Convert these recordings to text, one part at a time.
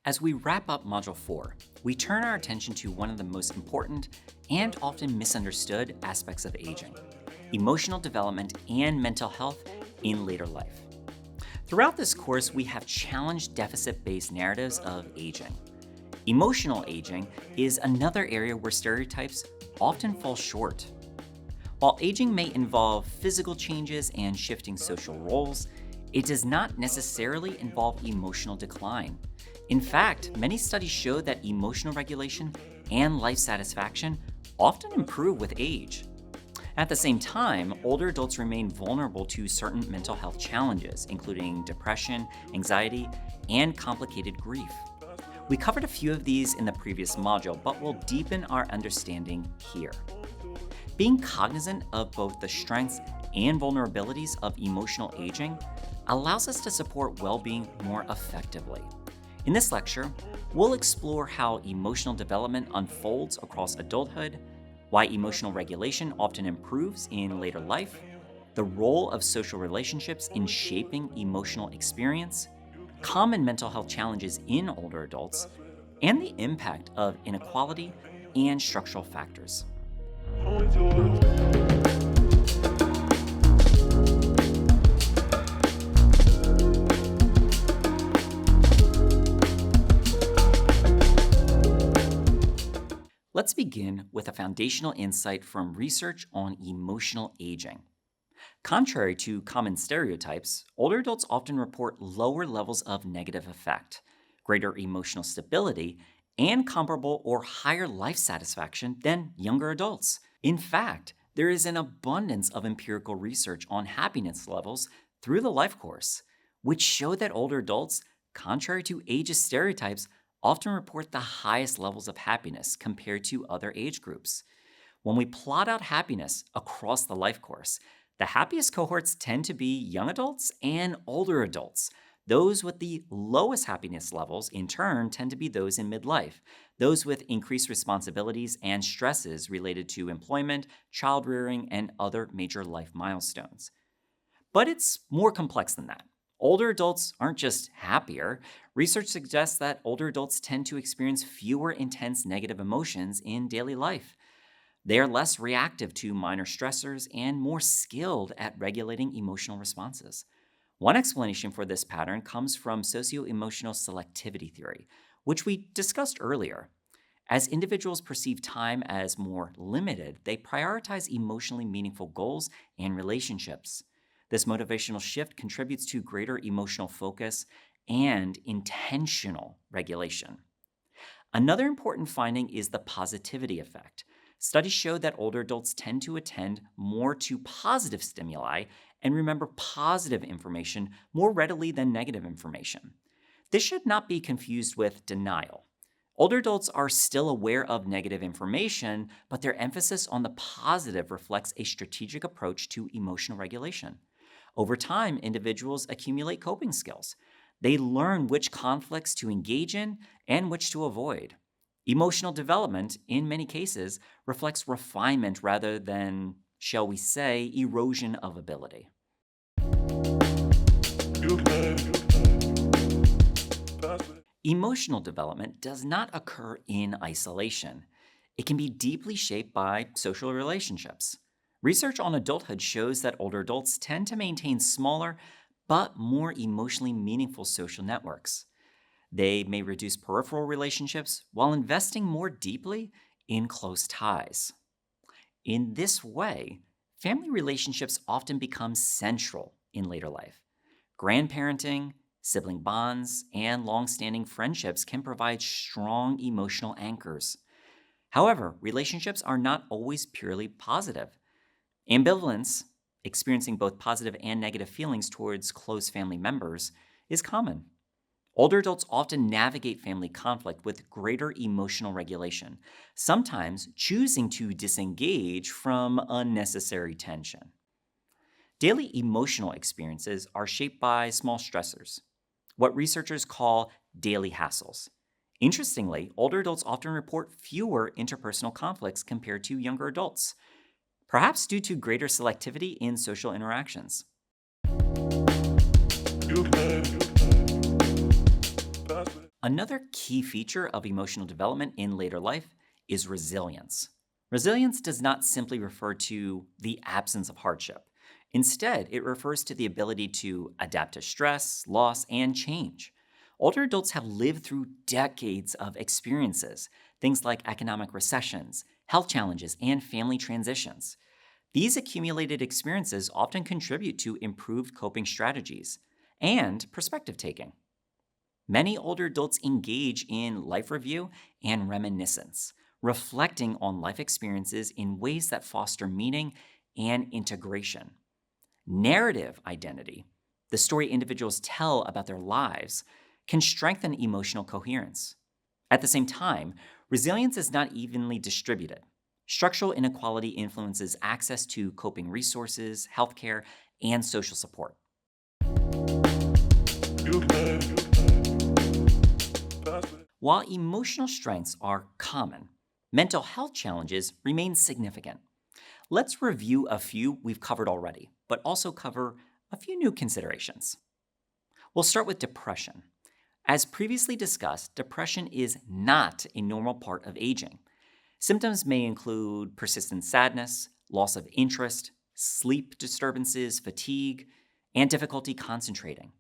As we wrap up Module 4, we turn our attention to one of the most important and often misunderstood aspects of aging: emotional development and mental health in later life. Throughout this course, we have challenged deficit-based narratives of aging. Emotional aging is another area where stereotypes often fall short. While aging may involve physical changes and shifting social roles, it does not necessarily involve emotional decline. In fact, many studies show that emotional regulation and life satisfaction often improve with age. At the same time, older adults remain vulnerable to certain mental health challenges, including depression, anxiety, and complicated grief. We covered a few of these in the previous module, but we'll deepen our understanding here. Being cognizant of both the strengths and vulnerabilities of emotional aging allows us to support well-being more effectively. In this lecture, we'll explore how emotional development unfolds across adulthood, why emotional regulation often improves in later life, the role of social relationships in shaping emotional experience, common mental health challenges in older adults, and the impact of inequality and structural factors. Let's begin with a foundational insight from research on emotional aging. Contrary to common stereotypes, older adults often report lower levels of negative affect, greater emotional stability, and comparable or higher life satisfaction than younger adults. In fact, there is an abundance of empirical research on happiness levels through the life course, which show that older adults, contrary to ageist stereotypes, often report the highest levels of happiness compared to other age groups. When we plot out happiness across the life course, the happiest cohorts tend to be young adults and older adults. Those with the lowest happiness levels, in turn, tend to be those in midlife, those with increased responsibilities and stresses related to employment, child rearing, and other major life milestones. But it's more complex than that. Older adults aren't just happier. Research suggests that older adults tend to experience fewer intense negative emotions in daily life. They are less reactive to minor stressors and more skilled at regulating emotional responses. One explanation for this pattern comes from socio-emotional selectivity theory, which we discussed earlier. As individuals perceive time as more limited, they prioritize emotionally meaningful goals and relationships. This motivational shift contributes to greater emotional focus and intentional regulation. Another important finding is the positivity effect. Studies show that older adults tend to attend more to positive stimuli and remember positive information more readily than negative information. This should not be confused with denial. Older adults are still aware of negative information, but their emphasis on the positive reflects a strategic approach to emotional regulation. Over time, individuals accumulate coping skills. They learn which conflicts to engage in and which to avoid. Emotional development, in many cases, reflects refinement rather than, shall we say, erosion of ability. Emotional development does not occur in isolation. It can be deeply shaped by social relationships. Research on adulthood shows that older adults tend to maintain smaller but more emotionally meaningful social networks. They may reduce peripheral relationships while investing more deeply in close ties. In this way, family relationships often become central in later life. Grandparenting, sibling bonds, and long-standing friendships can provide strong emotional anchors. However, relationships are not always purely positive. Ambivalence, experiencing both positive and negative feelings towards close family members, is common. Older adults often navigate family conflict with greater emotional regulation, sometimes choosing to disengage from unnecessary tension. Daily emotional experiences are shaped by small stressors, what researchers call daily hassles. Interestingly, older adults often report fewer interpersonal conflicts compared to younger adults, perhaps due to greater selectivity in social interactions. Another key feature of emotional development in later life is resilience. Resilience does not simply refer to the absence of hardship. Instead, it refers to the ability to adapt to stress, loss, and change. Older adults have lived through decades of experiences, things like economic recessions, health challenges, and family transitions. These accumulated experiences often contribute to improved coping strategies and perspective taking. Many older adults engage in life review and reminiscence, reflecting on life experiences in ways that foster meaning and integration. Narrative identity, the story individuals tell about their lives, can strengthen emotional coherence. At the same time, resilience is not evenly distributed. Structural inequality influences access to coping resources, healthcare, and social support. While emotional strengths are common, mental health challenges remain significant. Let's review a few we've covered already, but also cover a few new considerations. We'll start with depression. As previously discussed, depression is not a normal part of aging. Symptoms may include persistent sadness, loss of interest, sleep disturbances, fatigue, and difficulty concentrating.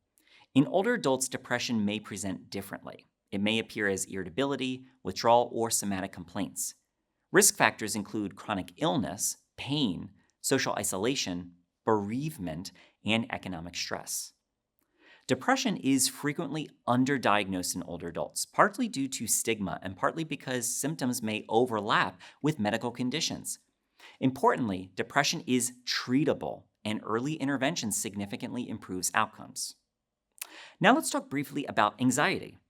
In older adults, depression may present differently. It may appear as irritability, withdrawal, or somatic complaints. Risk factors include chronic illness, pain, social isolation, bereavement, and economic stress. Depression is frequently underdiagnosed in older adults, partly due to stigma and partly because symptoms may overlap with medical conditions. Importantly, depression is treatable, and early intervention significantly improves outcomes. Now let's talk briefly about anxiety.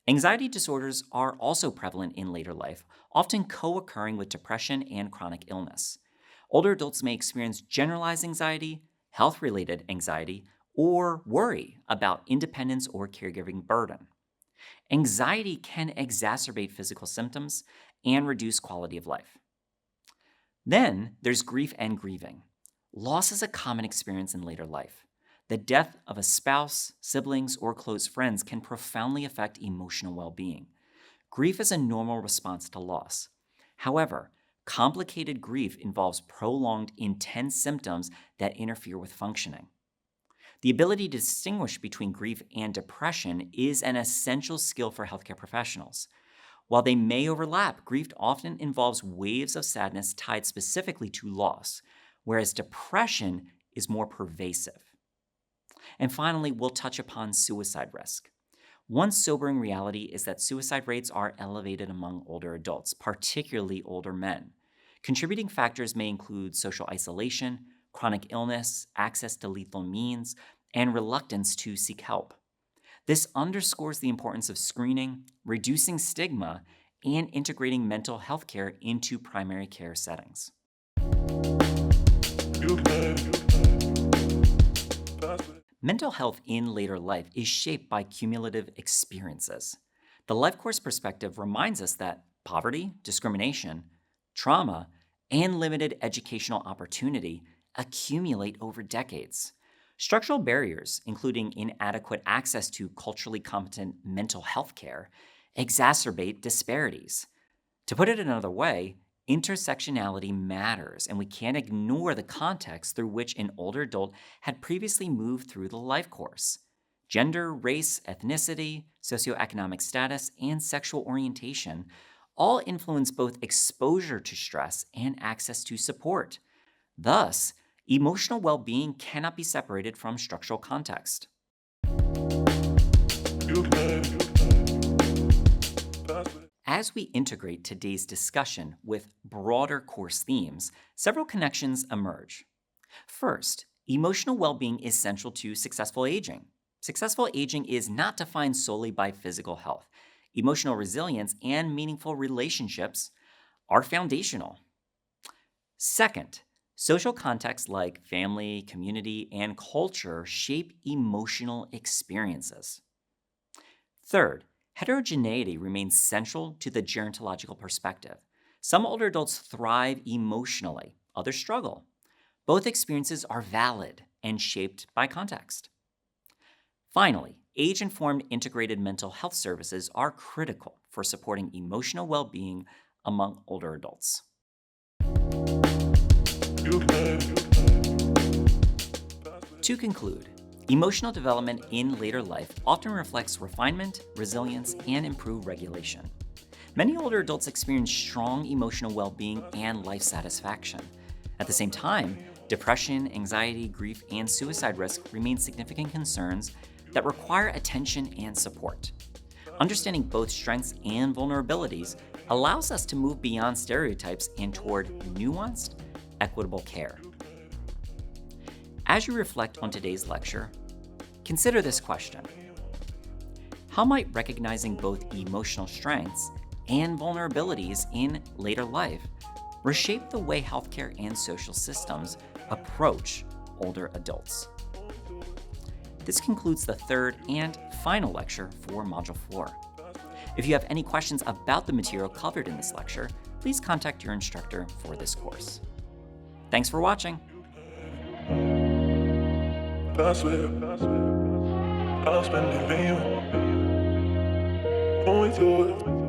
Anxiety disorders are also prevalent in later life, often co occurring with depression and chronic illness. Older adults may experience generalized anxiety, health related anxiety, or worry about independence or caregiving burden. Anxiety can exacerbate physical symptoms and reduce quality of life. Then there's grief and grieving. Loss is a common experience in later life. The death of a spouse, siblings, or close friends can profoundly affect emotional well being. Grief is a normal response to loss. However, complicated grief involves prolonged, intense symptoms that interfere with functioning. The ability to distinguish between grief and depression is an essential skill for healthcare professionals. While they may overlap, grief often involves waves of sadness tied specifically to loss, whereas depression is more pervasive. And finally, we'll touch upon suicide risk. One sobering reality is that suicide rates are elevated among older adults, particularly older men. Contributing factors may include social isolation, chronic illness, access to lethal means, and reluctance to seek help. This underscores the importance of screening, reducing stigma, and integrating mental health care into primary care settings. Mental health in later life is shaped by cumulative experiences. The life course perspective reminds us that poverty, discrimination, trauma, and limited educational opportunity accumulate over decades. Structural barriers, including inadequate access to culturally competent mental health care, exacerbate disparities. To put it another way, intersectionality matters, and we can't ignore the context through which an older adult had previously moved through the life course. Gender, race, ethnicity, socioeconomic status, and sexual orientation all influence both exposure to stress and access to support. Thus, emotional well being cannot be separated from structural context. As we integrate today's discussion with broader course themes, several connections emerge. First, emotional well being is central to successful aging. Successful aging is not defined solely by physical health. Emotional resilience and meaningful relationships are foundational. Second, social contexts like family, community, and culture shape emotional experiences. Third, heterogeneity remains central to the gerontological perspective. Some older adults thrive emotionally, others struggle. Both experiences are valid and shaped by context. Finally, age informed integrated mental health services are critical for supporting emotional well being among older adults. To conclude, emotional development in later life often reflects refinement, resilience, and improved regulation. Many older adults experience strong emotional well being and life satisfaction. At the same time, depression, anxiety, grief, and suicide risk remain significant concerns that require attention and support. Understanding both strengths and vulnerabilities allows us to move beyond stereotypes and toward nuanced, equitable care. As you reflect on today's lecture, consider this question: how might recognizing both emotional strengths and vulnerabilities in later life reshape the way healthcare and social systems approach older adults? This concludes the third and final lecture for Module 4. If you have any questions about the material covered in this lecture, please contact your instructor for this course. Thanks for watching. That's where I'll spend it, going through it.